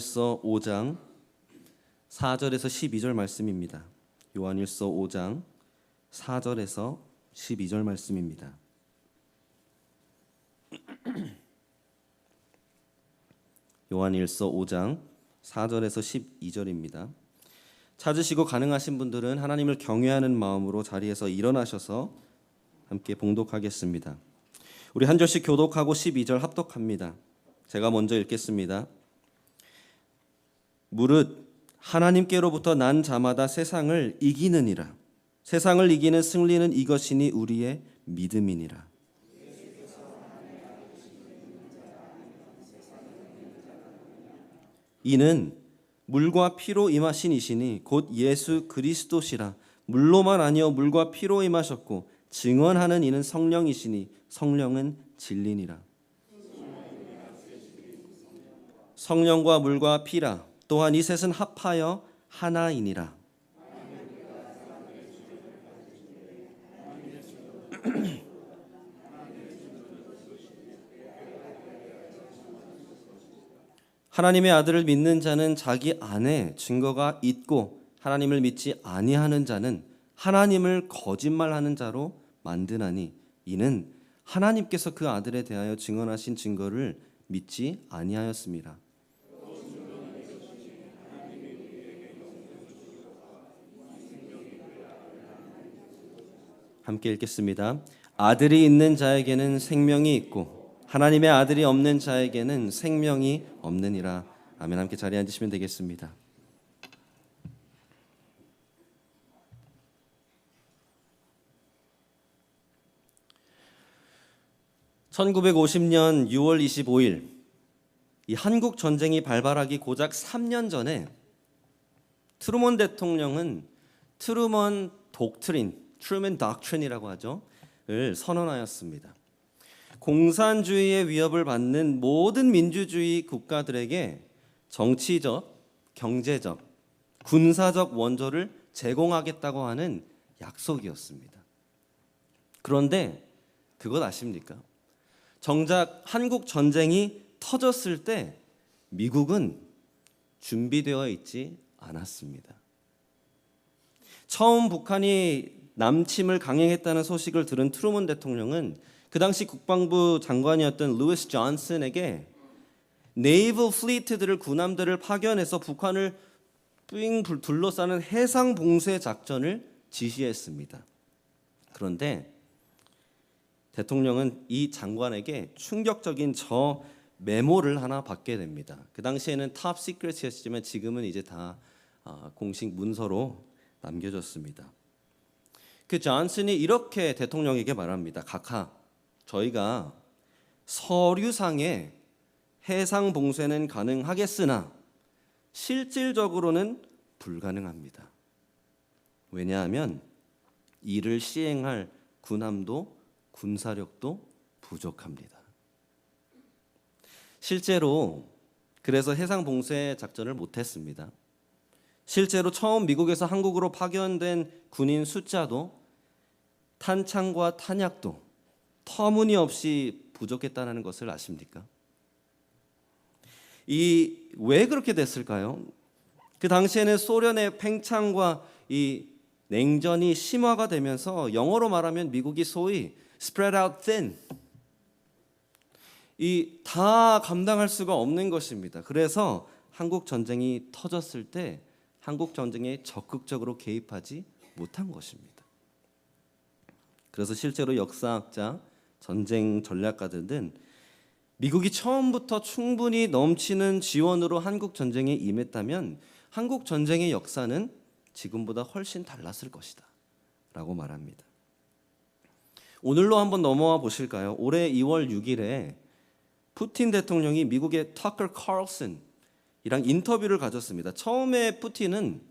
요한일서 5장 4절에서 12절 말씀입니다. 요한일서 5장 4절에서 12절 말씀입니다. 요한일서 5장 4절에서 12절입니다. 찾으시고 가능하신 분들은 하나님을 경외하는 마음으로 자리에서 일어나셔서 함께 봉독하겠습니다. 우리 한 절씩 교독하고 12절 합독합니다. 제가 먼저 읽겠습니다. 무릇 하나님께로부터 난 자마다 세상을 이기느니라. 세상을 이기는 승리는 이것이니 우리의 믿음이니라. 이는 물과 피로 임하신 이시니 곧 예수 그리스도시라. 물로만 아니요 물과 피로 임하셨고 증언하는 이는 성령이시니 성령은 진리니라. 성령과 물과 피라. 또한 이 셋은 합하여 하나이니라. 하나님의 아들을 믿는 자는 자기 안에 증거가 있고 하나님을 믿지 아니하는 자는 하나님을 거짓말하는 자로 만드나니 이는 하나님께서 그 아들에 대하여 증언하신 증거를 믿지 아니하였습니다. 함께 읽겠습니다. 아들이 있는 자에게는 생명이 있고 하나님의 아들이 없는 자에게는 생명이 없느니라. 아멘. 함께 자리에 앉으시면 되겠습니다. (1950년 6월 25일) 이 한국 전쟁이 발발하기 고작 3년 전에 트루먼 대통령은 트루먼 독트린이라고 하죠. 을 선언하였습니다. 공산주의의 위협을 받는 모든 민주주의 국가들에게 정치적, 경제적, 군사적 원조를 제공하겠다고 하는 약속이었습니다. 그런데 그것 아십니까? 정작 한국 전쟁이 터졌을 때 미국은 준비되어 있지 않았습니다. 처음 북한이 남침을 강행했다는 소식을 들은 트루먼 대통령은 그 당시 국방부 장관이었던 루이스 존슨에게 네이벌 플리트들을 군함들을 파견해서 북한을 삥 둘러싸는 해상 봉쇄 작전을 지시했습니다. 그런데 대통령은 이 장관에게 충격적인 저 메모를 하나 받게 됩니다. 그 당시에는 탑 시크릿이었지만 지금은 이제 다 공식 문서로 남겨졌습니다. 그 존슨이 이렇게 대통령에게 말합니다. 각하, 저희가 서류상의 해상 봉쇄는 가능하겠으나 실질적으로는 불가능합니다. 왜냐하면 이를 시행할 군함도 군사력도 부족합니다. 실제로 그래서 해상 봉쇄 작전을 못했습니다. 실제로 처음 미국에서 한국으로 파견된 군인 숫자도 탄창과 탄약도 터무니없이 부족했다는 것을 아십니까? 왜 그렇게 됐을까요? 그 당시에는 소련의 팽창과 이 냉전이 심화가 되면서 영어로 말하면 미국이 소위 spread out thin, 다 감당할 수가 없는 것입니다. 그래서 한국 전쟁이 터졌을 때 한국 전쟁에 적극적으로 개입하지 못한 것입니다. 그래서 실제로 역사학자, 전쟁 전략가들은 미국이 처음부터 충분히 넘치는 지원으로 한국 전쟁에 임했다면 한국 전쟁의 역사는 지금보다 훨씬 달랐을 것이다 라고 말합니다. 오늘로 한번 넘어와 보실까요? 올해 2월 6일에 푸틴 대통령이 미국의 터커 칼슨이랑 인터뷰를 가졌습니다. 처음에 푸틴은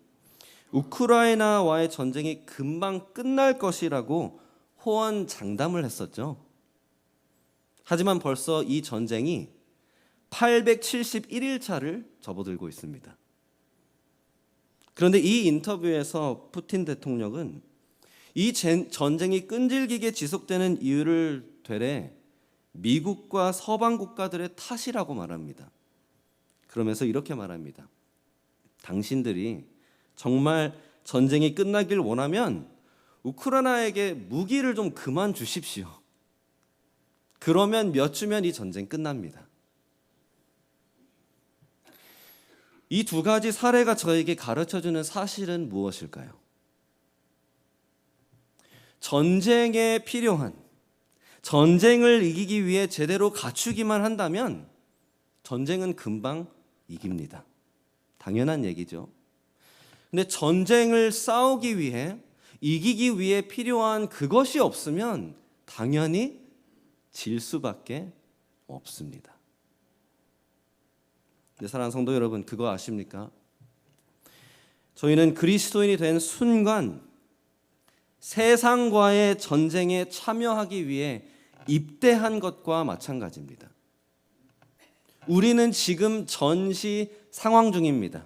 우크라이나와의 전쟁이 금방 끝날 것이라고 호언장담을 했었죠. 하지만 벌써 이 전쟁이 871일차를 접어들고 있습니다. 그런데 이 인터뷰에서 푸틴 대통령은 이 전쟁이 끈질기게 지속되는 이유를 되레 미국과 서방 국가들의 탓이라고 말합니다. 그러면서 이렇게 말합니다. 당신들이 정말 전쟁이 끝나길 원하면 우크라이나에게 무기를 좀 그만 주십시오. 그러면 몇 주면 이 전쟁 끝납니다. 이 두 가지 사례가 저에게 가르쳐주는 사실은 무엇일까요? 전쟁에 필요한, 전쟁을 이기기 위해 제대로 갖추기만 한다면 전쟁은 금방 이깁니다. 당연한 얘기죠. 근데 전쟁을 싸우기 위해, 이기기 위해 필요한 그것이 없으면 당연히 질 수밖에 없습니다. 근데 사랑하는 성도 여러분, 그거 아십니까? 저희는 그리스도인이 된 순간 세상과의 전쟁에 참여하기 위해 입대한 것과 마찬가지입니다. 우리는 지금 전시 상황 중입니다.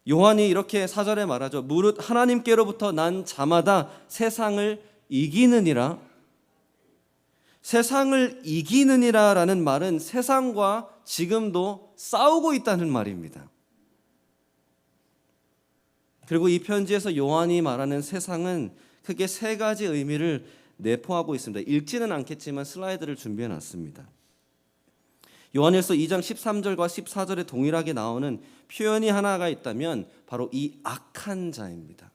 요한이 이렇게 4절에 말하죠. 무릇 하나님께로부터 난 자마다 세상을 이기느니라. 세상을 이기느니라라는 말은 세상과 지금도 싸우고 있다는 말입니다. 그리고 이 편지에서 요한이 말하는 세상은 크게 세 가지 의미를 내포하고 있습니다. 읽지는 않겠지만 슬라이드를 준비해 놨습니다. 요한일서 2장 13절과 14절에 동일하게 나오는 표현이 하나가 있다면 바로 이 악한 자입니다.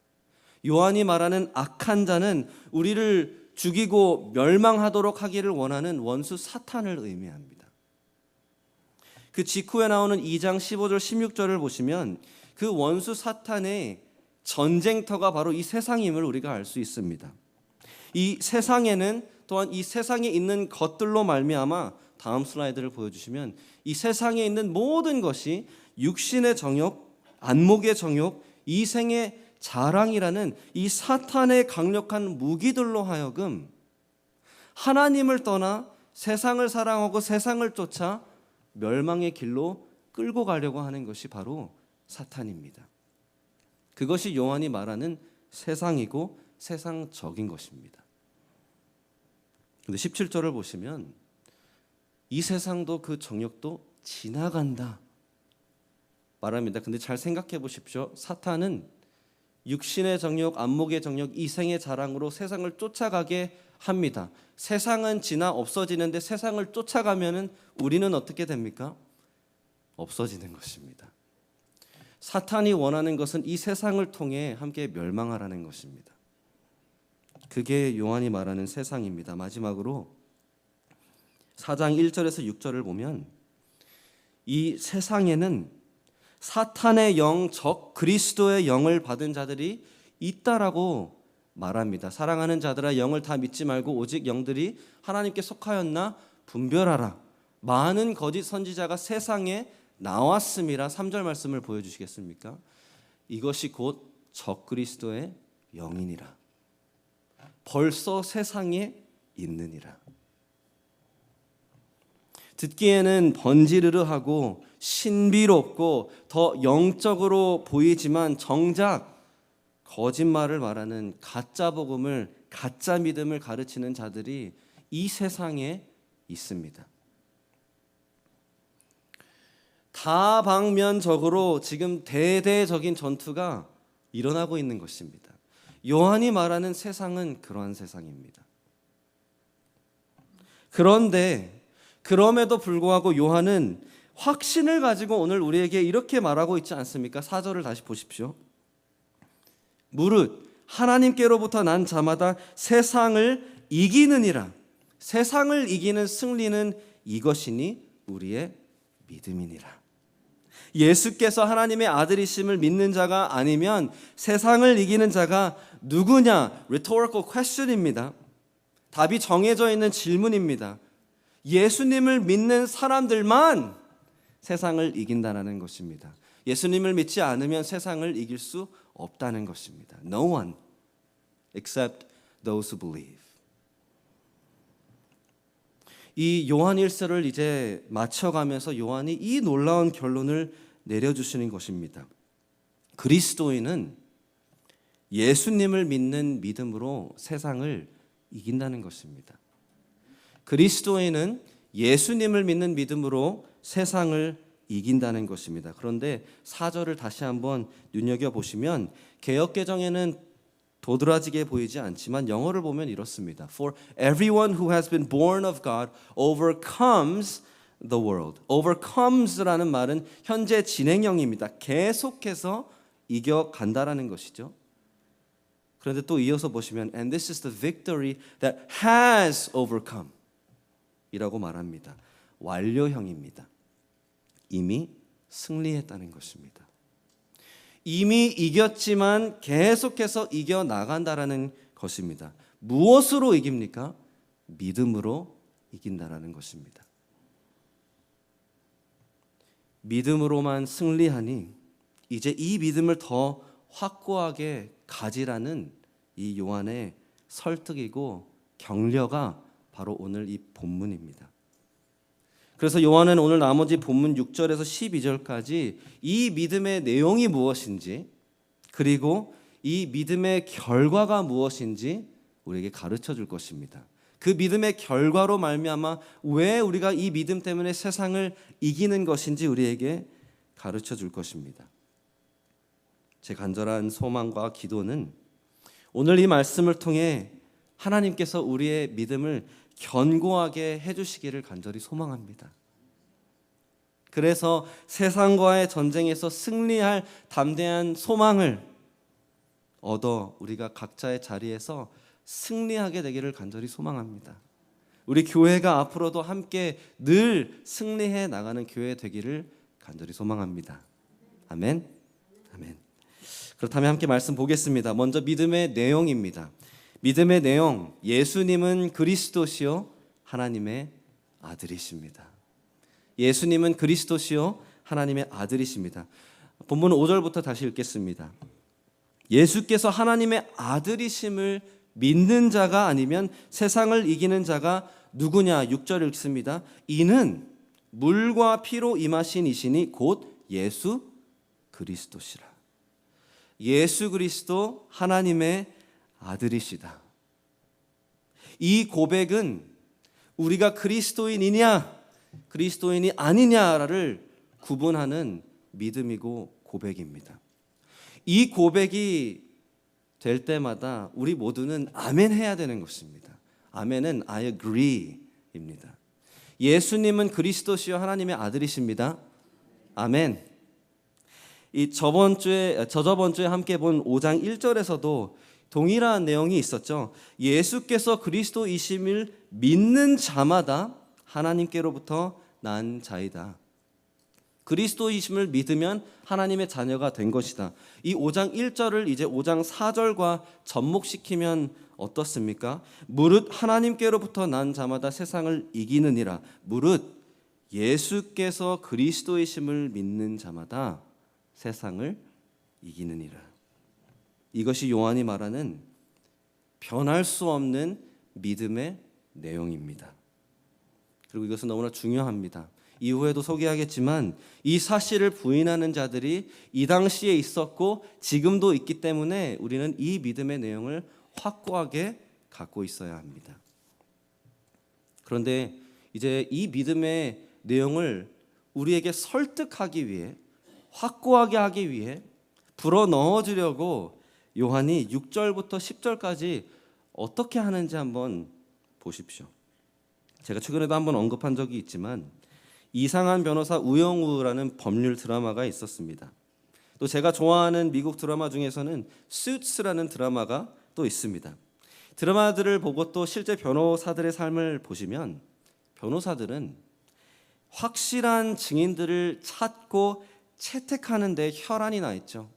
요한이 말하는 악한 자는 우리를 죽이고 멸망하도록 하기를 원하는 원수 사탄을 의미합니다. 그 직후에 나오는 2장 15절 16절을 보시면 그 원수 사탄의 전쟁터가 바로 이 세상임을 우리가 알 수 있습니다. 이 세상에는 또한 이 세상에 있는 것들로 말미암아, 다음 슬라이드를 보여주시면 이 세상에 있는 모든 것이 육신의 정욕, 안목의 정욕, 이생의 자랑이라는 이 사탄의 강력한 무기들로 하여금 하나님을 떠나 세상을 사랑하고 세상을 쫓아 멸망의 길로 끌고 가려고 하는 것이 바로 사탄입니다. 그것이 요한이 말하는 세상이고 세상적인 것입니다. 근데 17절을 보시면 이 세상도 그 정욕도 지나간다 말합니다. 근데 잘 생각해 보십시오. 사탄은 육신의 정욕, 안목의 정욕, 이생의 자랑으로 세상을 쫓아가게 합니다. 세상은 지나 없어지는데 세상을 쫓아가면은 우리는 어떻게 됩니까? 없어지는 것입니다. 사탄이 원하는 것은 이 세상을 통해 함께 멸망하라는 것입니다. 그게 요한이 말하는 세상입니다. 마지막으로 4장 1절에서 6절을 보면 이 세상에는 사탄의 영, 적 그리스도의 영을 받은 자들이 있다라고 말합니다. 사랑하는 자들아, 영을 다 믿지 말고 오직 영들이 하나님께 속하였나 분별하라. 많은 거짓 선지자가 세상에 나왔음이라. 3절 말씀을 보여주시겠습니까? 이것이 곧 적 그리스도의 영이니라. 벌써 세상에 있느니라. 듣기에는 번지르르하고 신비롭고 더 영적으로 보이지만 정작 거짓말을 말하는 가짜 복음을, 가짜 믿음을 가르치는 자들이 이 세상에 있습니다. 다방면적으로 지금 대대적인 전투가 일어나고 있는 것입니다. 요한이 말하는 세상은 그러한 세상입니다. 그런데 그럼에도 불구하고 요한은 확신을 가지고 오늘 우리에게 이렇게 말하고 있지 않습니까? 4절을 다시 보십시오. 무릇 하나님께로부터 난 자마다 세상을 이기느니라. 세상을 이기는 승리는 이것이니 우리의 믿음이니라. 예수께서 하나님의 아들이심을 믿는 자가 아니면 세상을 이기는 자가 누구냐? Rhetorical question입니다. 답이 정해져 있는 질문입니다. 예수님을 믿는 사람들만 세상을 이긴다는 것입니다. 예수님을 믿지 않으면 세상을 이길 수 없다는 것입니다. No one except those who believe. 이 요한 1서를 이제 맞춰가면서 요한이 이 놀라운 결론을 내려주시는 것입니다. 그리스도인은 예수님을 믿는 믿음으로 세상을 이긴다는 것입니다. 그리스도인은 예수님을 믿는 믿음으로 세상을 이긴다는 것입니다. 그런데 4절을 다시 한번 눈여겨보시면 개역개정에는 도드라지게 보이지 않지만 영어를 보면 이렇습니다. For everyone who has been born of God overcomes the world. overcomes라는 말은 현재 진행형입니다. 계속해서 이겨간다라는 것이죠. 그런데 또 이어서 보시면 And this is the victory that has overcome 이라고 말합니다. 완료형입니다. 이미 승리했다는 것입니다. 이미 이겼지만 계속해서 이겨나간다라는 것입니다. 무엇으로 이깁니까? 믿음으로 이긴다라는 것입니다. 믿음으로만 승리하니 이제 이 믿음을 더 확고하게 가지라는 이 요한의 설득이고 격려가 바로 오늘 이 본문입니다. 그래서 요한은 오늘 나머지 본문 6절에서 12절까지 이 믿음의 내용이 무엇인지 그리고 이 믿음의 결과가 무엇인지 우리에게 가르쳐 줄 것입니다. 그 믿음의 결과로 말미암아 왜 우리가 이 믿음 때문에 세상을 이기는 것인지 우리에게 가르쳐 줄 것입니다. 제 간절한 소망과 기도는 오늘 이 말씀을 통해 하나님께서 우리의 믿음을 견고하게 해주시기를 간절히 소망합니다. 그래서 세상과의 전쟁에서 승리할 담대한 소망을 얻어 우리가 각자의 자리에서 승리하게 되기를 간절히 소망합니다. 우리 교회가 앞으로도 함께 늘 승리해 나가는 교회 되기를 간절히 소망합니다. 아멘. 아멘. 그렇다면 함께 말씀 보겠습니다. 먼저 믿음의 내용입니다. 믿음의 내용, 예수님은 그리스도시요 하나님의 아들이십니다. 예수님은 그리스도시요 하나님의 아들이십니다. 본문 5절부터 다시 읽겠습니다. 예수께서 하나님의 아들이심을 믿는 자가 아니면 세상을 이기는 자가 누구냐? 6절 읽습니다. 이는 물과 피로 임하신 이시니 곧 예수 그리스도시라. 예수 그리스도 하나님의 아들이시다. 이 고백은 우리가 그리스도인이냐 그리스도인이 아니냐를 구분하는 믿음이고 고백입니다. 이 고백이 될 때마다 우리 모두는 아멘 해야 되는 것입니다. 아멘은 I agree입니다. 예수님은 그리스도시요 하나님의 아들이십니다. 아멘. 이 저저번 주에 함께 본 5장 1절에서도 동일한 내용이 있었죠. 예수께서 그리스도이심을 믿는 자마다 하나님께로부터 난 자이다. 그리스도이심을 믿으면 하나님의 자녀가 된 것이다. 이 5장 1절을 이제 5장 4절과 접목시키면 어떻습니까? 무릇 하나님께로부터 난 자마다 세상을 이기느니라. 무릇 예수께서 그리스도이심을 믿는 자마다 세상을 이기느니라. 이것이 요한이 말하는 변할 수 없는 믿음의 내용입니다. 그리고 이것은 너무나 중요합니다. 이후에도 소개하겠지만 이 사실을 부인하는 자들이 이 당시에 있었고 지금도 있기 때문에 우리는 이 믿음의 내용을 확고하게 갖고 있어야 합니다. 그런데 이제 이 믿음의 내용을 우리에게 설득하기 위해 확고하게 하기 위해 불어넣어 주려고 요한이 6절부터 10절까지 어떻게 하는지 한번 보십시오. 제가 최근에도 한번 언급한 적이 있지만 이상한 변호사 우영우라는 법률 드라마가 있었습니다. 또 제가 좋아하는 미국 드라마 중에서는 Suits라는 드라마가 또 있습니다. 드라마들을 보고 또 실제 변호사들의 삶을 보시면 변호사들은 확실한 증인들을 찾고 채택하는 데 혈안이 나 있죠.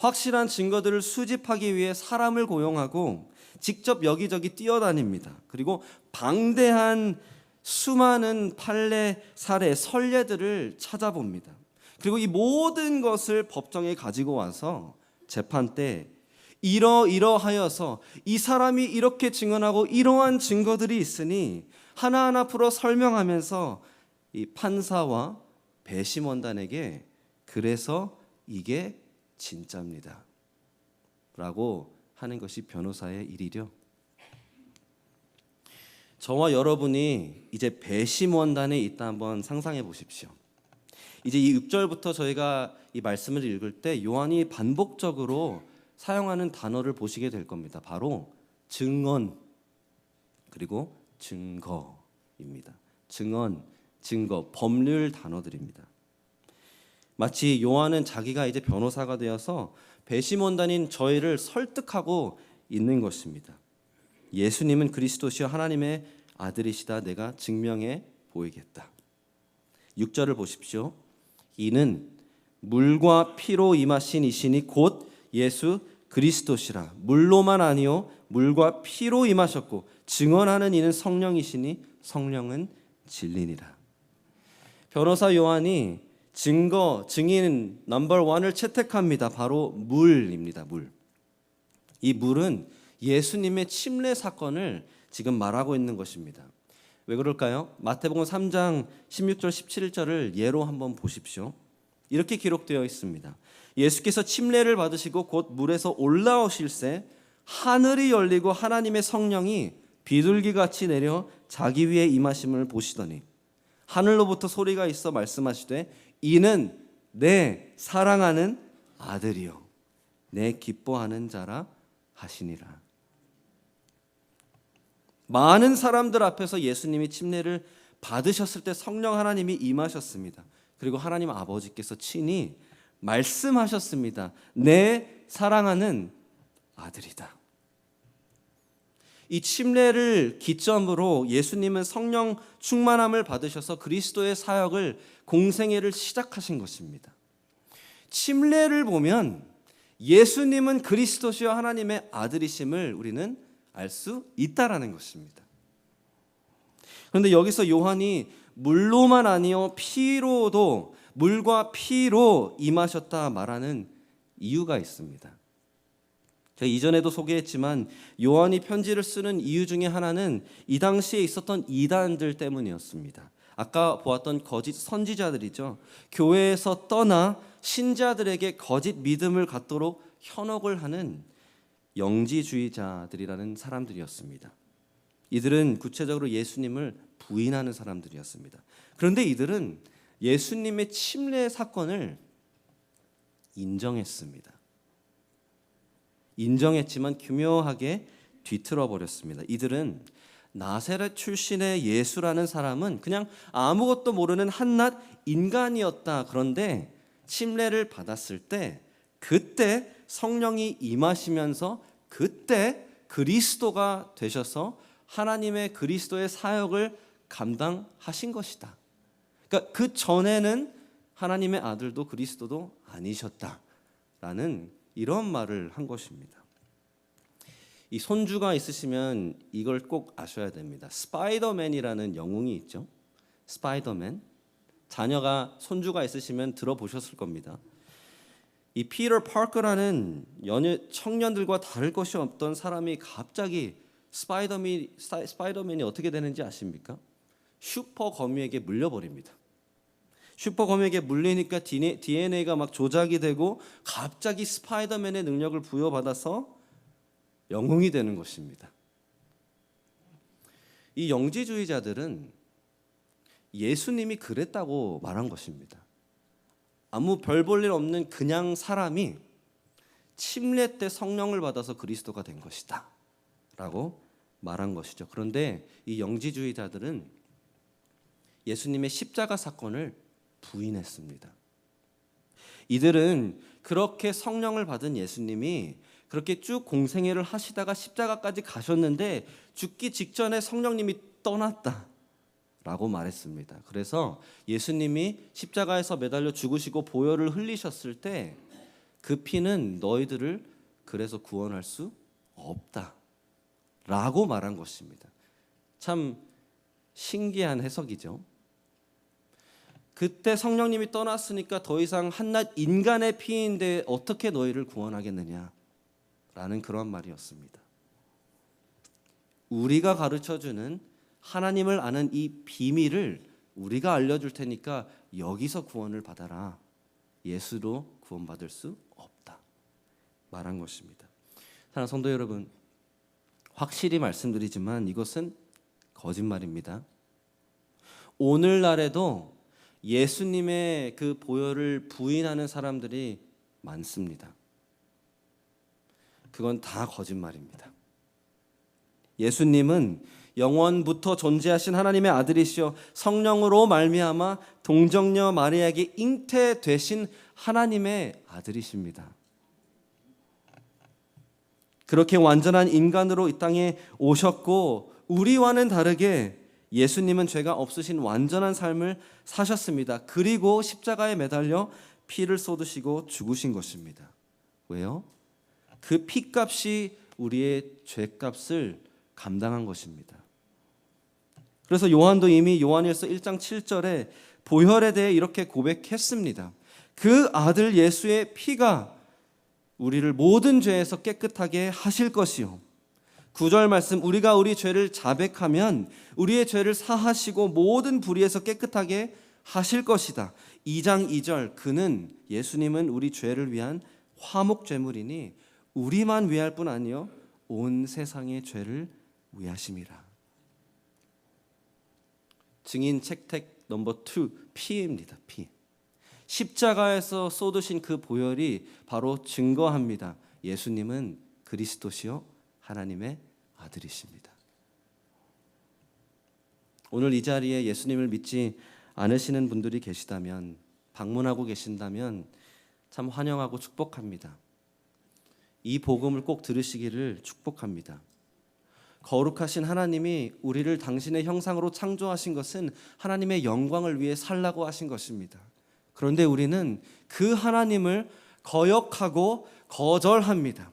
확실한 증거들을 수집하기 위해 사람을 고용하고 직접 여기저기 뛰어다닙니다. 그리고 방대한 수많은 판례, 사례, 선례들을 찾아봅니다. 그리고 이 모든 것을 법정에 가지고 와서 재판 때 이러하여서 이 사람이 이렇게 증언하고 이러한 증거들이 있으니 하나하나 풀어 설명하면서 이 판사와 배심원단에게 그래서 이게 진짜입니다 라고 하는 것이 변호사의 일이죠. 저와 여러분이 이제 배심원단에 있다 한번 상상해 보십시오. 이제 이 6절부터 저희가 이 말씀을 읽을 때 요한이 반복적으로 사용하는 단어를 보시게 될 겁니다. 바로 증언 그리고 증거입니다. 증언, 증거, 법률 단어들입니다. 마치 요한은 자기가 이제 변호사가 되어서 배심원단인 저희를 설득하고 있는 것입니다. 예수님은 그리스도시요 하나님의 아들이시다 내가 증명해 보이겠다. 6절을 보십시오. 이는 물과 피로 임하신 이시니 곧 예수 그리스도시라. 물로만 아니요 물과 피로 임하셨고 증언하는 이는 성령이시니 성령은 진리니라. 변호사 요한이 증거, 증인 넘버 원을 채택합니다. 바로 물입니다. 물. 이 물은 예수님의 침례 사건을 지금 말하고 있는 것입니다. 왜 그럴까요? 마태복음 3장 16절 17절을 예로 한번 보십시오. 이렇게 기록되어 있습니다. 예수께서 침례를 받으시고 곧 물에서 올라오실새 하늘이 열리고 하나님의 성령이 비둘기같이 내려 자기 위에 임하심을 보시더니 하늘로부터 소리가 있어 말씀하시되 이는 내 사랑하는 아들이요 내 기뻐하는 자라 하시니라. 많은 사람들 앞에서 예수님이 침례를 받으셨을 때 성령 하나님이 임하셨습니다. 그리고 하나님 아버지께서 친히 말씀하셨습니다. 내 사랑하는 아들이다. 이 침례를 기점으로 예수님은 성령 충만함을 받으셔서 그리스도의 사역을 공생애를 시작하신 것입니다. 침례를 보면 예수님은 그리스도시요 하나님의 아들이심을 우리는 알 수 있다라는 것입니다. 그런데 여기서 요한이 물로만 아니요 피로도 물과 피로 임하셨다 말하는 이유가 있습니다. 제가 이전에도 소개했지만 요한이 편지를 쓰는 이유 중에 하나는 이 당시에 있었던 이단들 때문이었습니다. 아까 보았던 거짓 선지자들이죠. 교회에서 떠나 신자들에게 거짓 믿음을 갖도록 현혹을 하는 영지주의자들이라는 사람들이었습니다. 이들은 구체적으로 예수님을 부인하는 사람들이었습니다. 그런데 이들은 예수님의 침례 사건을 인정했습니다. 인정했지만 교묘하게 뒤틀어 버렸습니다. 이들은 나사렛 출신의 예수라는 사람은 그냥 아무것도 모르는 한낱 인간이었다. 그런데 침례를 받았을 때 그때 성령이 임하시면서 그때 그리스도가 되셔서 하나님의 그리스도의 사역을 감당하신 것이다. 그러니까 그 전에는 하나님의 아들도 그리스도도 아니셨다라는 이런 말을 한 것입니다. 이 손주가 있으시면 이걸 꼭 아셔야 됩니다. 스파이더맨이라는 영웅이 있죠. 스파이더맨. 자녀가 손주가 있으시면 들어보셨을 겁니다. 이 피터 파커라는 청년들과 다를 것이 없던 사람이 갑자기 스파이더맨이 어떻게 되는지 아십니까? 슈퍼 거미에게 물려버립니다. 슈퍼 거미에게 물리니까 DNA가 막 조작이 되고 갑자기 스파이더맨의 능력을 부여받아서 영웅이 되는 것입니다. 이 영지주의자들은 예수님이 그랬다고 말한 것입니다. 아무 별 볼 일 없는 그냥 사람이 침례 때 성령을 받아서 그리스도가 된 것이다 라고 말한 것이죠. 그런데 이 영지주의자들은 예수님의 십자가 사건을 부인했습니다. 이들은 그렇게 성령을 받은 예수님이 그렇게 쭉 공생애를 하시다가 십자가까지 가셨는데 죽기 직전에 성령님이 떠났다라고 말했습니다. 그래서 예수님이 십자가에서 매달려 죽으시고 보혈을 흘리셨을 때 그 피는 너희들을 그래서 구원할 수 없다라고 말한 것입니다. 참 신기한 해석이죠. 그때 성령님이 떠났으니까 더 이상 한낱 인간의 피인데 어떻게 너희를 구원하겠느냐 라는 그런 말이었습니다. 우리가 가르쳐주는 하나님을 아는 이 비밀을 우리가 알려줄 테니까 여기서 구원을 받아라. 예수로 구원받을 수 없다 말한 것입니다. 사랑하는 성도 여러분, 확실히 말씀드리지만 이것은 거짓말입니다. 오늘날에도 예수님의 그 보혈을 부인하는 사람들이 많습니다. 그건 다 거짓말입니다. 예수님은 영원부터 존재하신 하나님의 아들이시여 성령으로 말미암아 동정녀 마리아에게 잉태되신 하나님의 아들이십니다. 그렇게 완전한 인간으로 이 땅에 오셨고 우리와는 다르게 예수님은 죄가 없으신 완전한 삶을 사셨습니다. 그리고 십자가에 매달려 피를 쏟으시고 죽으신 것입니다. 왜요? 그 피값이 우리의 죄값을 감당한 것입니다. 그래서 요한도 이미 요한일서 1장 7절에 보혈에 대해 이렇게 고백했습니다. 그 아들 예수의 피가 우리를 모든 죄에서 깨끗하게 하실 것이요. 9절 말씀, 우리가 우리 죄를 자백하면 우리의 죄를 사하시고 모든 불의에서 깨끗하게 하실 것이다. 2장 2절, 그는 예수님은 우리 죄를 위한 화목제물이니 우리만 위할 뿐 아니요 온 세상의 죄를 위하심이라. 증인 책택 넘버 2, 피입니다. 피. 십자가에서 쏟으신 그 보혈이 바로 증거합니다. 예수님은 그리스도시요 하나님의 아들이십니다. 오늘 이 자리에 예수님을 믿지 않으시는 분들이 계시다면, 방문하고 계신다면 참 환영하고 축복합니다. 이 복음을 꼭 들으시기를 축복합니다. 거룩하신 하나님이 우리를 당신의 형상으로 창조하신 것은 하나님의 영광을 위해 살라고 하신 것입니다. 그런데 우리는 그 하나님을 거역하고 거절합니다.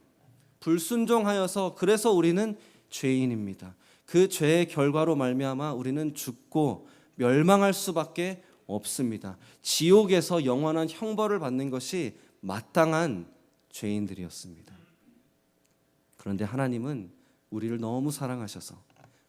불순종하여서 그래서 우리는 죄인입니다. 그 죄의 결과로 말미암아 우리는 죽고 멸망할 수밖에 없습니다. 지옥에서 영원한 형벌을 받는 것이 마땅한 죄인들이었습니다. 그런데 하나님은 우리를 너무 사랑하셔서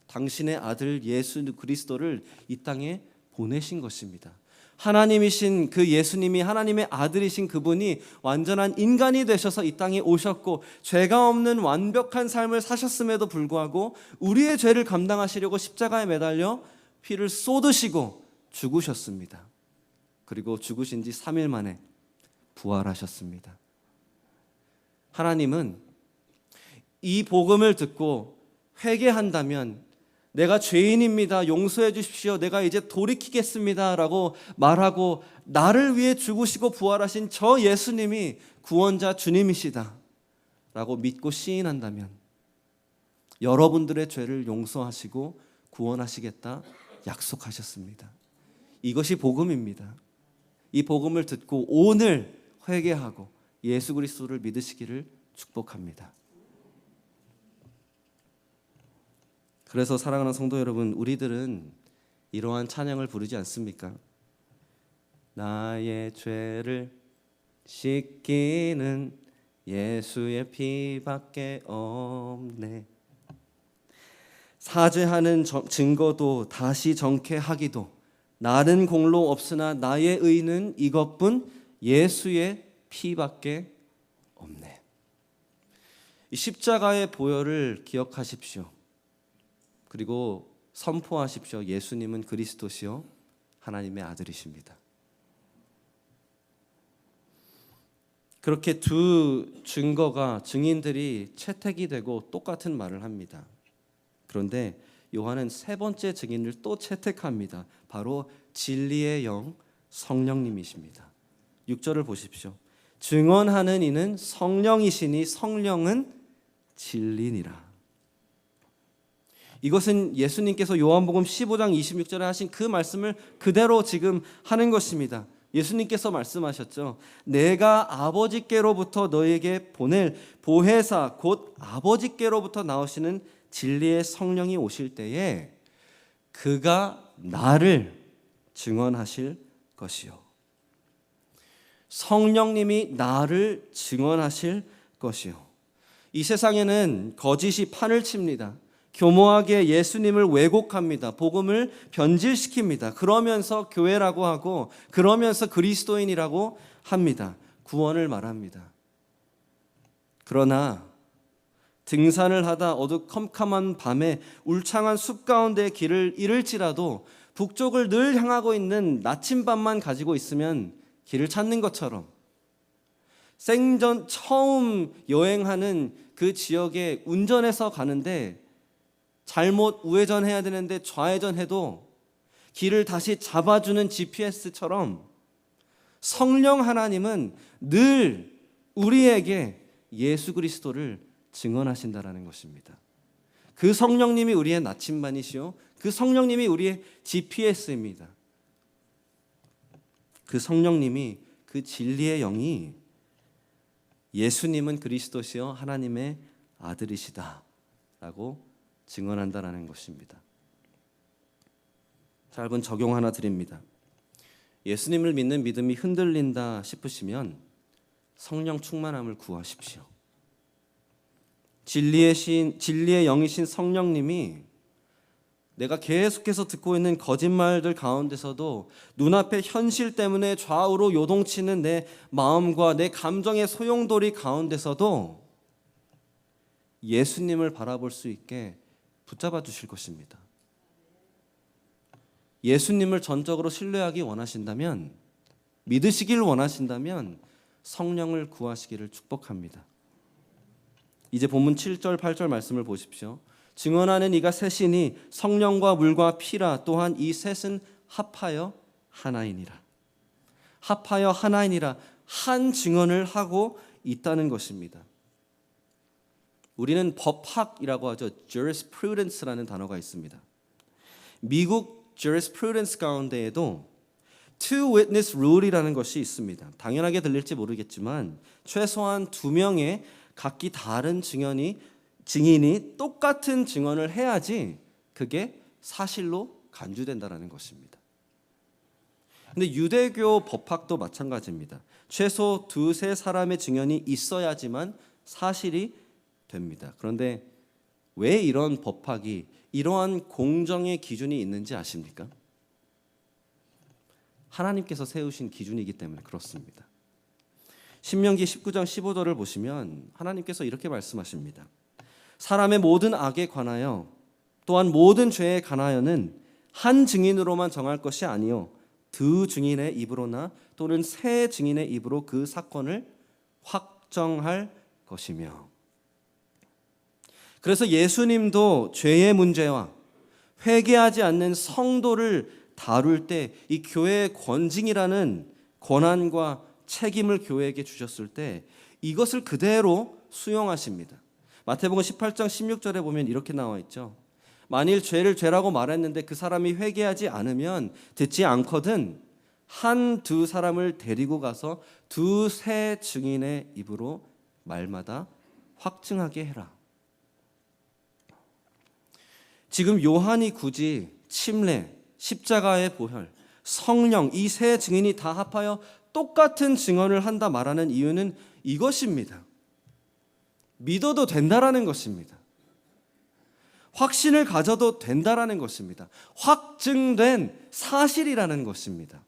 당신의 아들 예수 그리스도를 이 땅에 보내신 것입니다. 하나님이신 그 예수님이 하나님의 아들이신 그분이 완전한 인간이 되셔서 이 땅에 오셨고 죄가 없는 완벽한 삶을 사셨음에도 불구하고 우리의 죄를 감당하시려고 십자가에 매달려 피를 쏟으시고 죽으셨습니다. 그리고 죽으신 지 3일 만에 부활하셨습니다. 하나님은 이 복음을 듣고 회개한다면 내가 죄인입니다. 용서해 주십시오. 내가 이제 돌이키겠습니다. 라고 말하고 나를 위해 죽으시고 부활하신 저 예수님이 구원자 주님이시다. 라고 믿고 시인한다면 여러분들의 죄를 용서하시고 구원하시겠다 약속하셨습니다. 이것이 복음입니다. 이 복음을 듣고 오늘 회개하고 예수 그리스도를 믿으시기를 축복합니다. 그래서 사랑하는 성도 여러분, 우리들은 이러한 찬양을 부르지 않습니까? 나의 죄를 씻기는 예수의 피밖에 없네. 사죄하는 증거도 다시 정케하기도 나는 공로 없으나 나의 의는 이것뿐 예수의 피밖에 없네. 이 십자가의 보혈을 기억하십시오. 그리고 선포하십시오. 예수님은 그리스도시요 하나님의 아들이십니다. 그렇게 두 증인들이 채택이 되고 똑같은 말을 합니다. 그런데 요한은 세 번째 증인을 또 채택합니다. 바로 진리의 영 성령님이십니다. 6절을 보십시오. 증언하는 이는 성령이시니 성령은 진리니라. 이것은 예수님께서 요한복음 15장 26절에 하신 그 말씀을 그대로 지금 하는 것입니다. 예수님께서 말씀하셨죠. 내가 아버지께로부터 너에게 보낼 보혜사 곧 아버지께로부터 나오시는 진리의 성령이 오실 때에 그가 나를 증언하실 것이요. 성령님이 나를 증언하실 것이요. 이 세상에는 거짓이 판을 칩니다. 교모하게 예수님을 왜곡합니다. 복음을 변질시킵니다. 그러면서 교회라고 하고 그러면서 그리스도인이라고 합니다. 구원을 말합니다. 그러나 등산을 하다 어두컴컴한 밤에 울창한 숲 가운데 길을 잃을지라도 북쪽을 늘 향하고 있는 나침반만 가지고 있으면 길을 찾는 것처럼 생전 처음 여행하는 그 지역에 운전해서 가는데 잘못 우회전해야 되는데 좌회전해도 길을 다시 잡아주는 GPS처럼 성령 하나님은 늘 우리에게 예수 그리스도를 증언하신다라는 것입니다. 그 성령님이 우리의 나침반이시요 그 성령님이 우리의 GPS입니다. 그 성령님이 그 진리의 영이 예수님은 그리스도시요 하나님의 아들이시다라고 증언한다라는 것입니다. 짧은 적용 하나 드립니다. 예수님을 믿는 믿음이 흔들린다 싶으시면 성령 충만함을 구하십시오. 진리의 영이신 성령님이 내가 계속해서 듣고 있는 거짓말들 가운데서도 눈앞의 현실 때문에 좌우로 요동치는 내 마음과 내 감정의 소용돌이 가운데서도 예수님을 바라볼 수 있게 붙잡아 주실 것입니다. 예수님을 전적으로 신뢰하기 원하신다면, 믿으시길 원하신다면 성령을 구하시기를 축복합니다. 이제 본문 7절 8절 말씀을 보십시오. 증언하는 이가 셋이니 성령과 물과 피라. 또한 이 셋은 합하여 하나이니라. 합하여 하나이니라. 한 증언을 하고 있다는 것입니다. 우리는 법학이라고 하죠. jurisprudence라는 단어가 있습니다. 미국 jurisprudence 가운데에도 two witness rule이라는 것이 있습니다. 당연하게 들릴지 모르겠지만 최소한 2명의 각기 다른 증인이 똑같은 증언을 해야지 그게 사실로 간주된다는 것입니다. 근데 유대교 법학도 마찬가지입니다. 최소 2-3사람의 증언이 있어야지만 사실이 됩니다. 그런데 왜 이런 법학이 이러한 공정의 기준이 있는지 아십니까? 하나님께서 세우신 기준이기 때문에 그렇습니다. 신명기 19장 15절을 보시면 하나님께서 이렇게 말씀하십니다. 사람의 모든 악에 관하여 또한 모든 죄에 관하여는 한 증인으로만 정할 것이 아니요 2증인의 입으로나 또는 3증인의 입으로 그 사건을 확정할 것이며. 그래서 예수님도 죄의 문제와 회개하지 않는 성도를 다룰 때 이 교회의 권징이라는 권한과 책임을 교회에게 주셨을 때 이것을 그대로 수용하십니다. 마태복음 18장 16절에 보면 이렇게 나와 있죠. 만일 죄를 죄라고 말했는데 그 사람이 회개하지 않으면 듣지 않거든 1-2사람을 데리고 가서 2-3 증인의 입으로 말마다 확증하게 해라. 지금 요한이 굳이 침례, 십자가의 보혈, 성령 이 3 증인이 다 합하여 똑같은 증언을 한다 말하는 이유는 이것입니다. 믿어도 된다라는 것입니다. 확신을 가져도 된다라는 것입니다. 확증된 사실이라는 것입니다.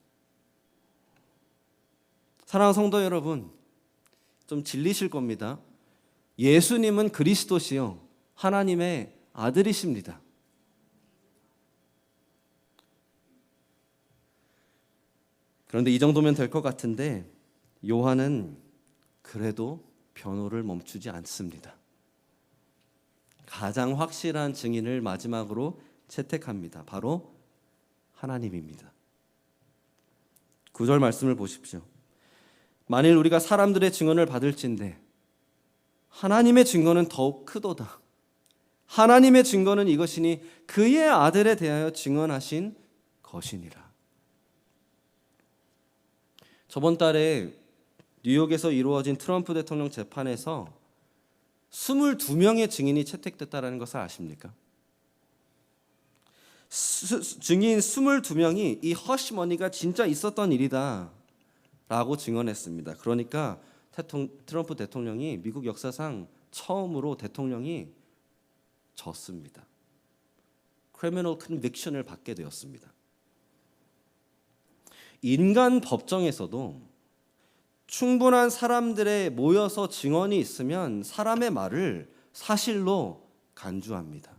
사랑하는 성도 여러분, 좀 질리실 겁니다. 예수님은 그리스도시요 하나님의 아들이십니다. 그런데 이 정도면 될 것 같은데 요한은 그래도 변호를 멈추지 않습니다. 가장 확실한 증인을 마지막으로 채택합니다. 바로 하나님입니다. 9절 말씀을 보십시오. 만일 우리가 사람들의 증언을 받을진대 하나님의 증거는 더욱 크도다. 하나님의 증거는 이것이니 그의 아들에 대하여 증언하신 것이니라. 저번 달에 뉴욕에서 이루어진 트럼프 대통령 재판에서 22명의 증인이 채택됐다는 것을 아십니까? 증인 22명이 이 허쉬머니가 진짜 있었던 일이다 라고 증언했습니다. 그러니까 트럼프 대통령이 미국 역사상 처음으로 대통령이 졌습니다. criminal conviction을 받게 되었습니다. 인간 법정에서도 충분한 사람들의 모여서 증언이 있으면 사람의 말을 사실로 간주합니다.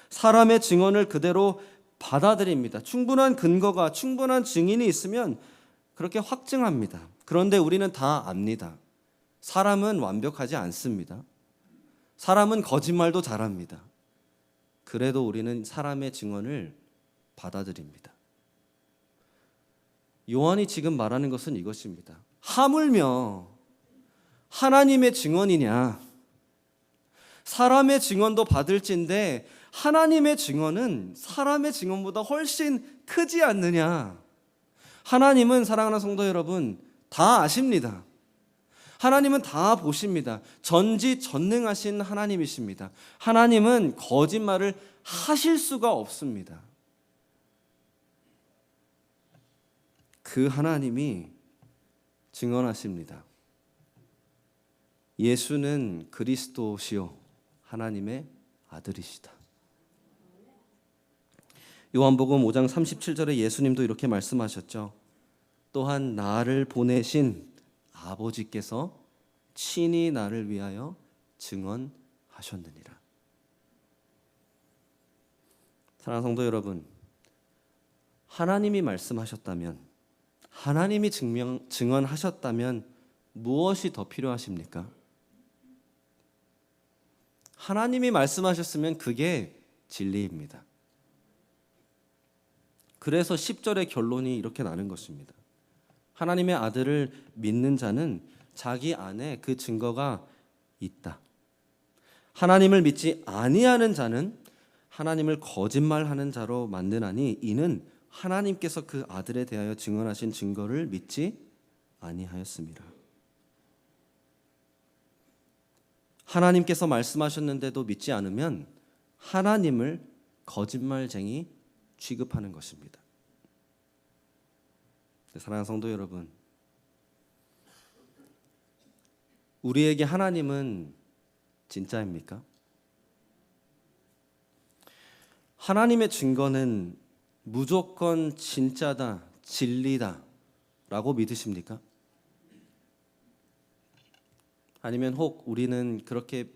사람의 증언을 그대로 받아들입니다. 충분한 근거가, 충분한 증인이 있으면 그렇게 확증합니다. 그런데 우리는 다 압니다. 사람은 완벽하지 않습니다. 사람은 거짓말도 잘합니다. 그래도 우리는 사람의 증언을 받아들입니다. 요한이 지금 말하는 것은 이것입니다. 하물며 하나님의 증언이냐, 사람의 증언도 받을진데 하나님의 증언은 사람의 증언보다 훨씬 크지 않느냐. 하나님은, 사랑하는 성도 여러분, 다 아십니다. 하나님은 다 보십니다. 전지전능하신 하나님이십니다. 하나님은 거짓말을 하실 수가 없습니다. 그 하나님이 증언하십니다. 예수는 그리스도시요 하나님의 아들이시다. 요한복음 5장 37절에 예수님도 이렇게 말씀하셨죠. 또한 나를 보내신 아버지께서 친히 나를 위하여 증언하셨느니라. 사랑하는 성도 여러분, 하나님이 말씀하셨다면, 하나님이 증언하셨다면 무엇이 더 필요하십니까? 하나님이 말씀하셨으면 그게 진리입니다. 그래서 10절의 결론이 이렇게 나는 것입니다. 하나님의 아들을 믿는 자는 자기 안에 그 증거가 있다. 하나님을 믿지 아니하는 자는 하나님을 거짓말하는 자로 만드나니 이는 하나님께서 그 아들에 대하여 증언하신 증거를 믿지 아니하였습니다. 하나님께서 말씀하셨는데도 믿지 않으면 하나님을 거짓말쟁이 취급하는 것입니다. 사랑하는 성도 여러분, 우리에게 하나님은 진짜입니까? 하나님의 증거는 무조건 진짜다, 진리다 라고 믿으십니까? 아니면 혹 우리는 그렇게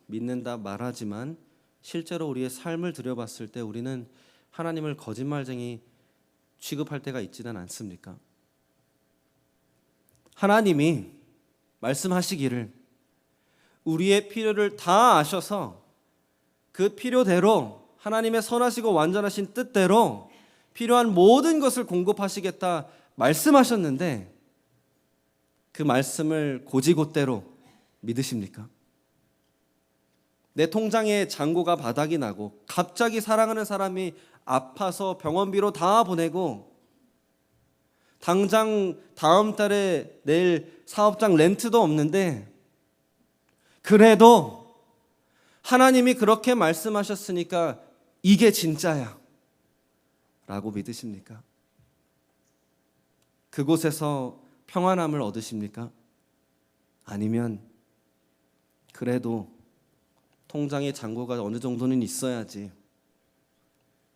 믿는다 말하지만 실제로 우리의 삶을 들여봤을 때 우리는 하나님을 거짓말쟁이 취급할 때가 있지는 않습니까? 하나님이 말씀하시기를 우리의 필요를 다 아셔서 그 필요대로 하나님의 선하시고 완전하신 뜻대로 필요한 모든 것을 공급하시겠다 말씀하셨는데 그 말씀을 고지곳대로 믿으십니까? 내 통장에 잔고가 바닥이 나고 갑자기 사랑하는 사람이 아파서 병원비로 다 보내고 당장 다음 달에 낼 사업장 렌트도 없는데 그래도 하나님이 그렇게 말씀하셨으니까 이게 진짜야 라고 믿으십니까? 그곳에서 평안함을 얻으십니까? 아니면 그래도 통장에 잔고가 어느 정도는 있어야지,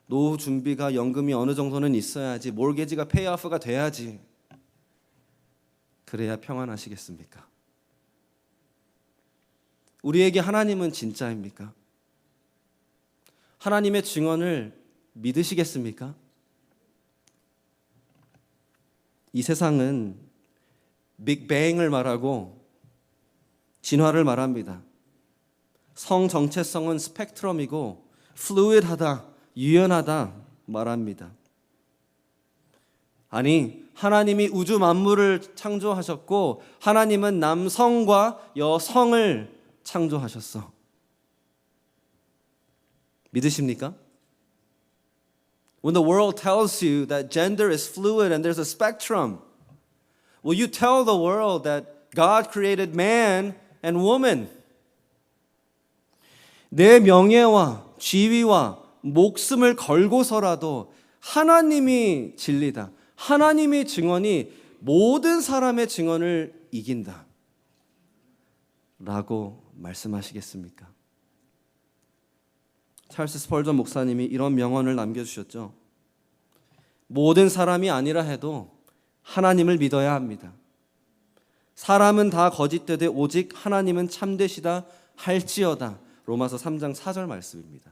노후 준비가 연금이 어느 정도는 있어야지, 몰게지가 페이오프가 돼야지, 그래야 평안하시겠습니까? 우리에게 하나님은 진짜입니까? 하나님의 증언을 믿으시겠습니까? 이 세상은 빅뱅을 말하고 진화를 말합니다. 성 정체성은 스펙트럼이고 플루이드하다, 유연하다 말합니다. 아니, 하나님이 우주 만물을 창조하셨고 하나님은 남성과 여성을 창조하셨어. 믿으십니까? When the world tells you that gender is fluid and there's a spectrum, will you tell the world that God created man and woman? 내 명예와 지위와 목숨을 걸고서라도 하나님이 진리다, 하나님의 증언이 모든 사람의 증언을 이긴다 라고 말씀하시겠습니까? 찰스 스펄전 목사님이 이런 명언을 남겨주셨죠. 모든 사람이 아니라 해도 하나님을 믿어야 합니다. 사람은 다 거짓되되 오직 하나님은 참되시다 할지어다. 로마서 3장 4절 말씀입니다.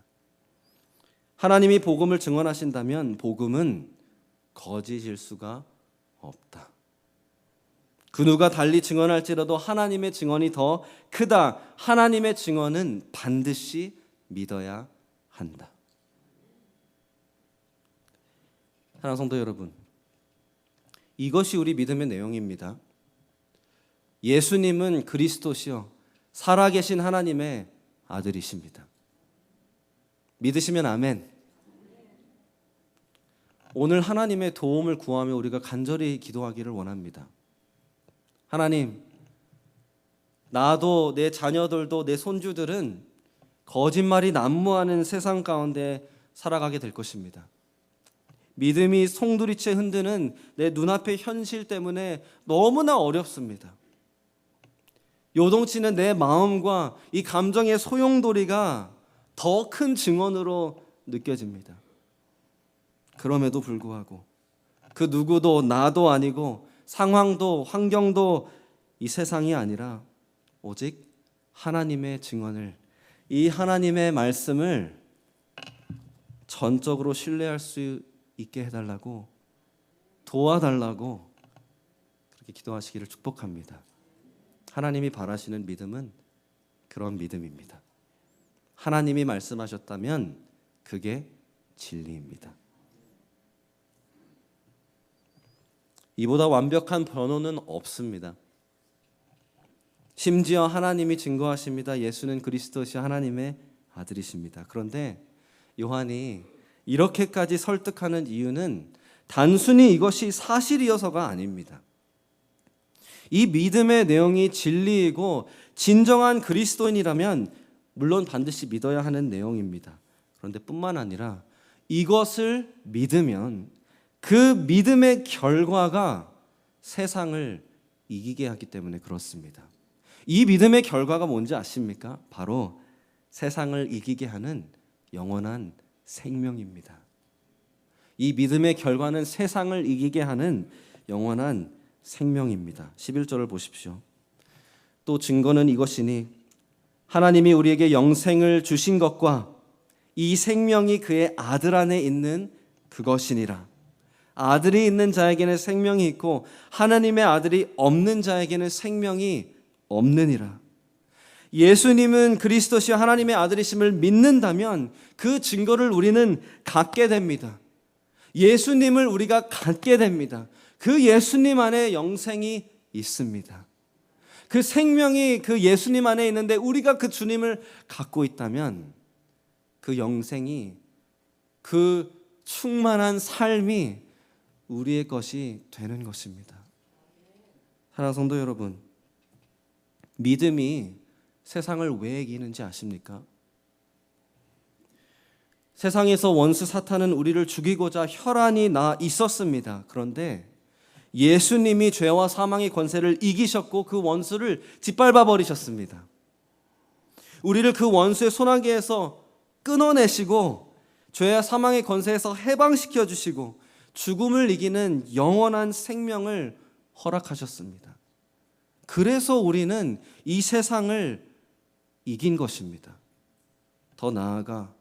하나님이 복음을 증언하신다면 복음은 거짓일 수가 없다. 그 누가 달리 증언할지라도 하나님의 증언이 더 크다. 하나님의 증언은 반드시 믿어야 한다. 사랑하는 성도 여러분, 이것이 우리 믿음의 내용입니다. 예수님은 그리스도시요 살아계신 하나님의 아들이십니다. 믿으시면 아멘. 오늘 하나님의 도움을 구하며 우리가 간절히 기도하기를 원합니다. 하나님, 나도 내 자녀들도 내 손주들은 거짓말이 난무하는 세상 가운데 살아가게 될 것입니다. 믿음이 송두리째 흔드는 내 눈앞의 현실 때문에 너무나 어렵습니다. 요동치는 내 마음과 이 감정의 소용돌이가 더 큰 증언으로 느껴집니다. 그럼에도 불구하고 그 누구도 나도 아니고 상황도 환경도 이 세상이 아니라 오직 하나님의 증언을, 이 하나님의 말씀을 전적으로 신뢰할 수 있게 해달라고, 도와달라고 그렇게 기도하시기를 축복합니다. 하나님이 바라시는 믿음은 그런 믿음입니다. 하나님이 말씀하셨다면 그게 진리입니다. 이보다 완벽한 변호는 없습니다. 심지어 하나님이 증거하십니다. 예수는 그리스도시 하나님의 아들이십니다. 그런데 요한이 이렇게까지 설득하는 이유는 단순히 이것이 사실이어서가 아닙니다. 이 믿음의 내용이 진리이고 진정한 그리스도인이라면 물론 반드시 믿어야 하는 내용입니다. 그런데 뿐만 아니라 이것을 믿으면 그 믿음의 결과가 세상을 이기게 하기 때문에 그렇습니다. 이 믿음의 결과가 뭔지 아십니까? 바로 세상을 이기게 하는 영원한 생명입니다. 이 믿음의 결과는 세상을 이기게 하는 영원한 생명입니다. 11절을 보십시오. 또 증거는 이것이니 하나님이 우리에게 영생을 주신 것과 이 생명이 그의 아들 안에 있는 그것이니라. 아들이 있는 자에게는 생명이 있고 하나님의 아들이 없는 자에게는 생명이 없느니라. 예수님은 그리스도시여 하나님의 아들이심을 믿는다면 그 증거를 우리는 갖게 됩니다. 예수님을 우리가 갖게 됩니다. 그 예수님 안에 영생이 있습니다. 그 생명이 그 예수님 안에 있는데 우리가 그 주님을 갖고 있다면 그 영생이, 그 충만한 삶이 우리의 것이 되는 것입니다. 사랑하는 성도 여러분, 믿음이 세상을 왜 이기는지 아십니까? 세상에서 원수 사탄은 우리를 죽이고자 혈안이 나 있었습니다. 그런데 예수님이 죄와 사망의 권세를 이기셨고 그 원수를 짓밟아 버리셨습니다. 우리를 그 원수의 손아귀에서 끊어내시고 죄와 사망의 권세에서 해방시켜 주시고 죽음을 이기는 영원한 생명을 허락하셨습니다. 그래서 우리는 이 세상을 이긴 것입니다. 더 나아가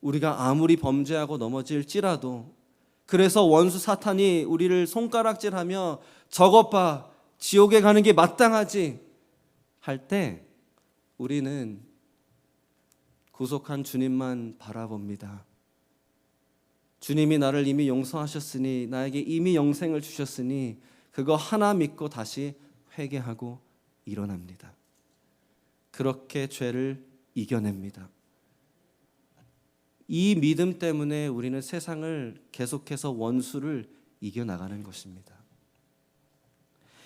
우리가 아무리 범죄하고 넘어질지라도, 그래서 원수 사탄이 우리를 손가락질하며 저것 봐, 지옥에 가는 게 마땅하지 할 때 우리는 구속한 주님만 바라봅니다. 주님이 나를 이미 용서하셨으니, 나에게 이미 영생을 주셨으니 그거 하나 믿고 다시 회개하고 일어납니다. 그렇게 죄를 이겨냅니다. 이 믿음 때문에 우리는 세상을 계속해서 원수를 이겨나가는 것입니다.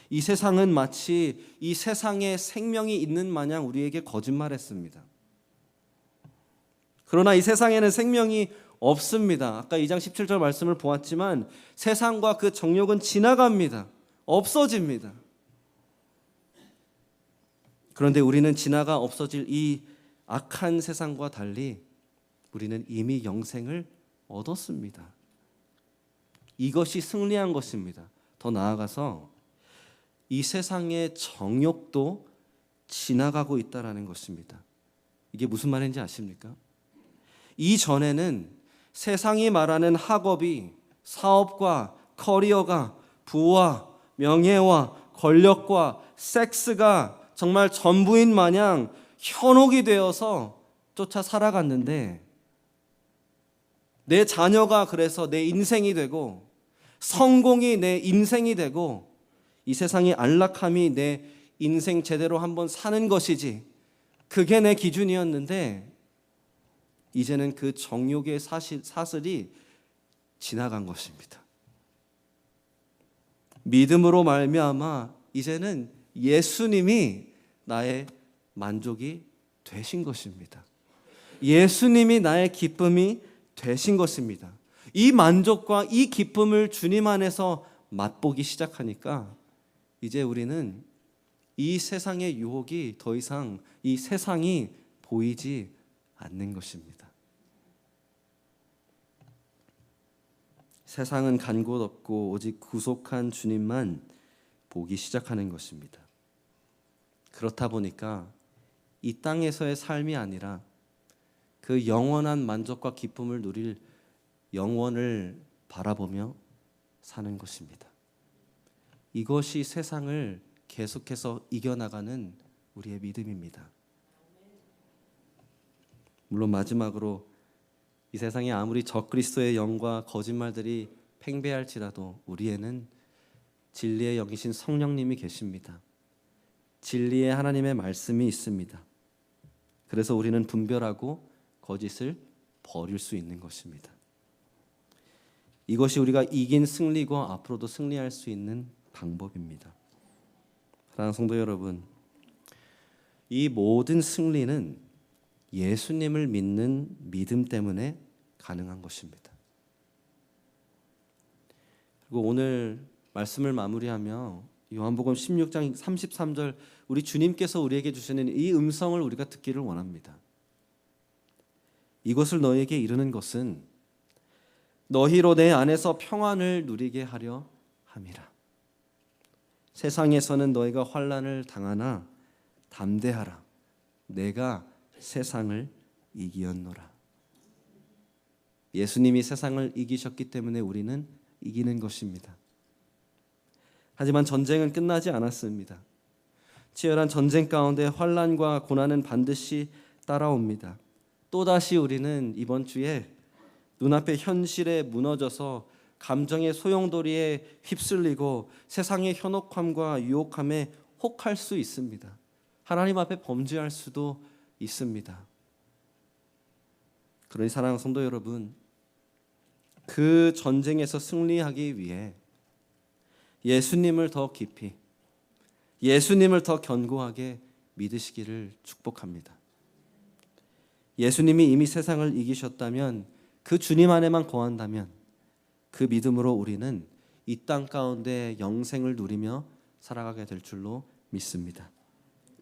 이 세상은 마치 이 세상에 생명이 있는 마냥 우리에게 거짓말했습니다. 그러나 이 세상에는 생명이 없습니다. 아까 2장 17절 말씀을 보았지만 세상과 그 정욕은 지나갑니다. 없어집니다. 그런데 우리는 지나가 없어질 이 악한 세상과 달리 우리는 이미 영생을 얻었습니다. 이것이 승리한 것입니다. 더 나아가서 이 세상의 정욕도 지나가고 있다라는 것입니다. 이게 무슨 말인지 아십니까? 이전에는 세상이 말하는 학업이, 사업과 커리어가, 부와 명예와 권력과 섹스가 정말 전부인 마냥 현혹이 되어서 쫓아 살아갔는데, 내 자녀가 그래서 내 인생이 되고, 성공이 내 인생이 되고, 이 세상의 안락함이 내 인생 제대로 한번 사는 것이지, 그게 내 기준이었는데, 이제는 그 정욕의 사슬이 지나간 것입니다. 믿음으로 말미암아 이제는 예수님이 나의 만족이 되신 것입니다. 예수님이 나의 기쁨이 되신 것입니다. 이 만족과 이 기쁨을 주님 안에서 맛보기 시작하니까 이제 우리는 이 세상의 유혹이 더 이상 이 세상이 보이지 않는 것입니다. 세상은 간 곳 없고 오직 구속한 주님만 보기 시작하는 것입니다. 그렇다 보니까 이 땅에서의 삶이 아니라 그 영원한 만족과 기쁨을 누릴 영원을 바라보며 사는 것입니다. 이것이 세상을 계속해서 이겨나가는 우리의 믿음입니다. 물론 마지막으로 이 세상에 아무리 적그리스도의 영과 거짓말들이 팽배할지라도 우리에는 진리의 영이신 성령님이 계십니다. 진리의 하나님의 말씀이 있습니다. 그래서 우리는 분별하고 거짓을 버릴 수 있는 것입니다. 이것이 우리가 이긴 승리고 앞으로도 승리할 수 있는 방법입니다. 사랑하는 성도 여러분, 이 모든 승리는 예수님을 믿는 믿음 때문에 가능한 것입니다. 그리고 오늘 말씀을 마무리하며 요한복음 16장 33절, 우리 주님께서 우리에게 주시는 이 음성을 우리가 듣기를 원합니다. 이것을 너희에게 이르는 것은 너희로 내 안에서 평안을 누리게 하려 함이라. 세상에서는 너희가 환난을 당하나 담대하라. 내가 세상을 이기었노라. 예수님이 세상을 이기셨기 때문에 우리는 이기는 것입니다. 하지만 전쟁은 끝나지 않았습니다. 치열한 전쟁 가운데 환난과 고난은 반드시 따라옵니다. 또다시 우리는 이번 주에 눈앞의 현실에 무너져서 감정의 소용돌이에 휩쓸리고 세상의 현혹함과 유혹함에 혹할 수 있습니다. 하나님 앞에 범죄할 수도 있습니다. 그러니 사랑하는 성도 여러분, 그 전쟁에서 승리하기 위해 예수님을 더 깊이, 예수님을 더 견고하게 믿으시기를 축복합니다. 예수님이 이미 세상을 이기셨다면, 그 주님 안에만 거한다면 그 믿음으로 우리는 이 땅 가운데 영생을 누리며 살아가게 될 줄로 믿습니다.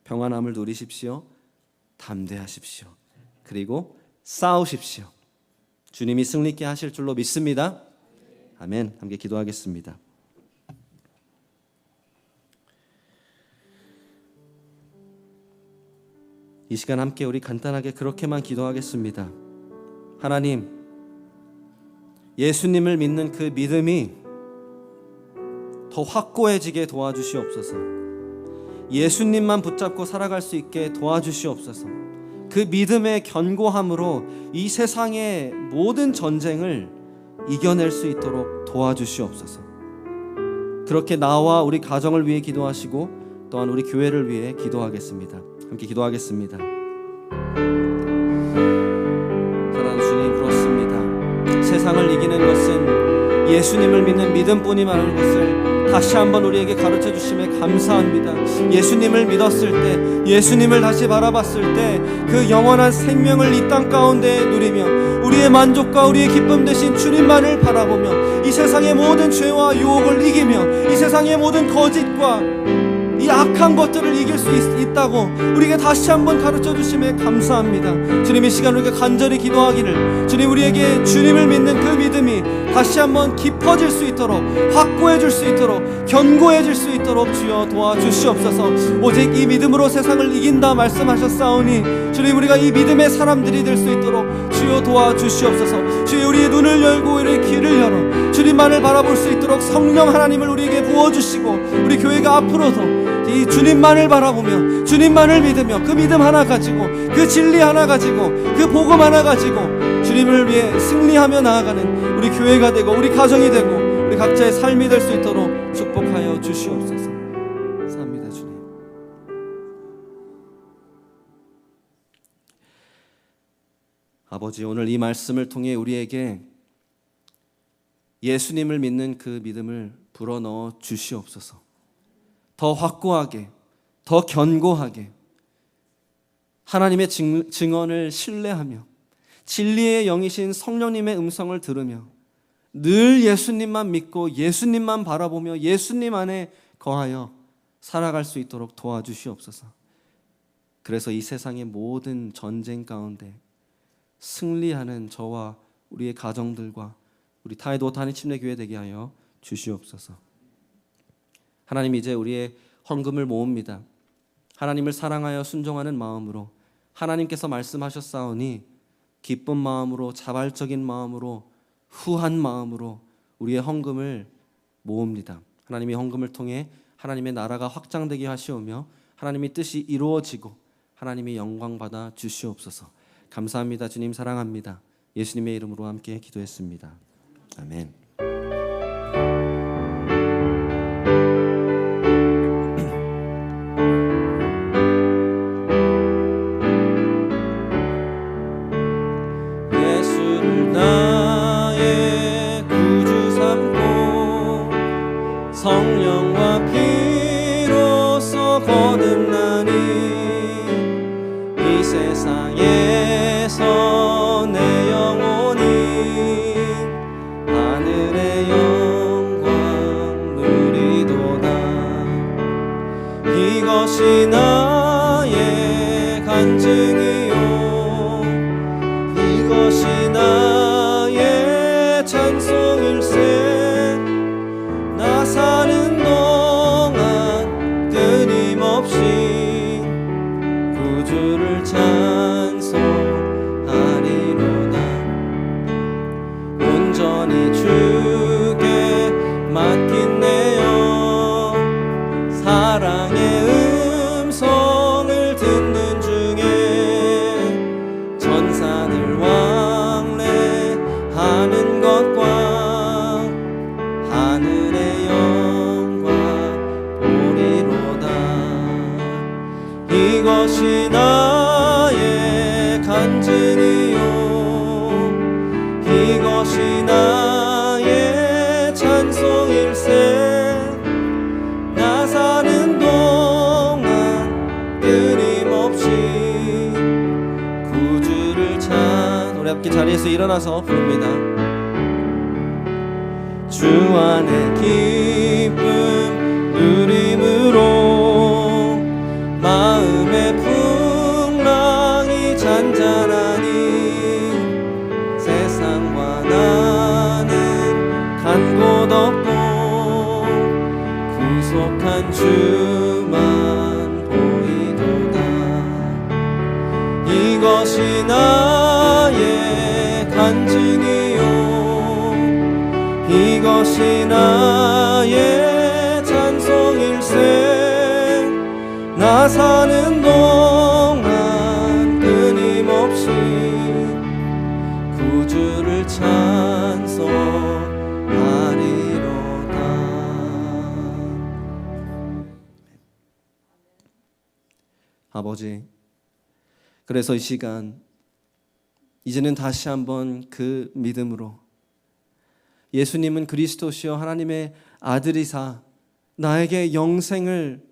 평안함을 누리십시오. 담대하십시오. 그리고 싸우십시오. 주님이 승리케 하실 줄로 믿습니다. 아멘. 함께 기도하겠습니다. 이 시간 함께 우리 간단하게 그렇게만 기도하겠습니다. 하나님, 예수님을 믿는 그 믿음이 더 확고해지게 도와주시옵소서. 예수님만 붙잡고 살아갈 수 있게 도와주시옵소서. 그 믿음의 견고함으로 이 세상의 모든 전쟁을 이겨낼 수 있도록 도와주시옵소서. 그렇게 나와 우리 가정을 위해 기도하시고 또한 우리 교회를 위해 기도하겠습니다. 함께 기도하겠습니다. 사랑하는 주님, 그렇습니다. 세상을 이기는 것은 예수님을 믿는 믿음뿐이라는 것을 다시 한번 우리에게 가르쳐 주심에 감사합니다. 예수님을 믿었을 때, 예수님을 다시 바라봤을 때 그 영원한 생명을 이 땅 가운데 누리며 우리의 만족과 우리의 기쁨 되신 주님만을 바라보며 이 세상의 모든 죄와 유혹을 이기며 이 세상의 모든 거짓과 이 악한 것들을 이길 수 있다고 우리에게 다시 한번 가르쳐 주심에 감사합니다. 주님, 이 시간 우리가 간절히 기도하기를, 주님, 우리에게 주님을 믿는 그 믿음이 다시 한번 깊어질 수 있도록, 확고해질 수 있도록, 견고해질 수 있도록 주여 도와주시옵소서. 오직 이 믿음으로 세상을 이긴다 말씀하셨사오니 주님, 우리가 이 믿음의 사람들이 될 수 있도록 주여 도와주시옵소서. 주여, 우리의 눈을 열고 우리의 귀를 열어 주님만을 바라볼 수 있도록 성령 하나님을 우리에게 부어주시고, 우리 교회가 앞으로도 이 주님만을 바라보며 주님만을 믿으며 그 믿음 하나 가지고, 그 진리 하나 가지고, 그 복음 하나 가지고 주님을 위해 승리하며 나아가는 우리 교회가 되고, 우리 가정이 되고, 우리 각자의 삶이 될 수 있도록 축복하여 주시옵소서. 감사합니다 주님. 아버지, 오늘 이 말씀을 통해 우리에게 예수님을 믿는 그 믿음을 불어넣어 주시옵소서. 더 확고하게, 더 견고하게 하나님의 증언을 신뢰하며 진리의 영이신 성령님의 음성을 들으며 늘 예수님만 믿고 예수님만 바라보며 예수님 안에 거하여 살아갈 수 있도록 도와주시옵소서. 그래서 이 세상의 모든 전쟁 가운데 승리하는 저와 우리의 가정들과 우리 타이도 단위침례교회 되게 하여 주시옵소서. 하나님, 이제 우리의 헌금을 모읍니다. 하나님을 사랑하여 순종하는 마음으로, 하나님께서 말씀하셨사오니 기쁜 마음으로, 자발적인 마음으로, 후한 마음으로 우리의 헌금을 모읍니다. 하나님의 헌금을 통해 하나님의 나라가 확장되게 하시오며 하나님의 뜻이 이루어지고 하나님의 영광 받아 주시옵소서. 감사합니다. 주님 사랑합니다. 예수님의 이름으로 함께 기도했습니다. 아멘. 성령과 피로써 거듭나니 이 세상에서 내 영혼이 하늘의 영광 누리도다. 이것이 나의 간증이요, 이것이 나의 찬송일세. 사는 동안 끊임없이 구주를 찬송하리로다. 온전히 주께 맡긴 내 영, 사랑의 음성을 듣는 중에 천사들 왕래하는 것과 하늘의 영광 보리로다. 이것이 나의 간증이요, 이것이 나의 찬송일세. 나 사는 동안 끊임없이 구주를 찬. 우리 함께 자리에서 일어나서 부릅니다. 주 안에 기쁨 누림으로 마음의 풍랑이 잔잔하니 세상과 나는 간 곳 없고 구속한 주만 보이도다. 이것이 나의 간증이요, 이것이 나의 찬송일세. 나 사는 동안 끊임없이 구주를 찬송하리로다. 아버지, 그래서 이 시간 이제는 다시 한번 그 믿음으로 예수님은 그리스도시요 하나님의 아들이사 나에게 영생을,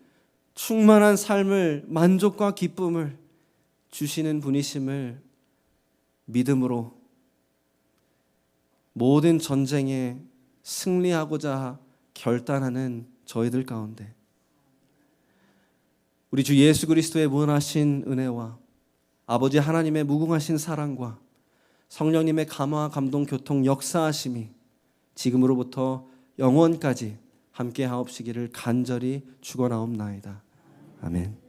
충만한 삶을, 만족과 기쁨을 주시는 분이심을 믿음으로 모든 전쟁에 승리하고자 결단하는 저희들 가운데 우리 주 예수 그리스도의 무한하신 은혜와 아버지 하나님의 무궁하신 사랑과 성령님의 감화 감동 교통 역사하심이 지금으로부터 영원까지 함께 하옵시기를 간절히 축원하옵나이다. 아멘.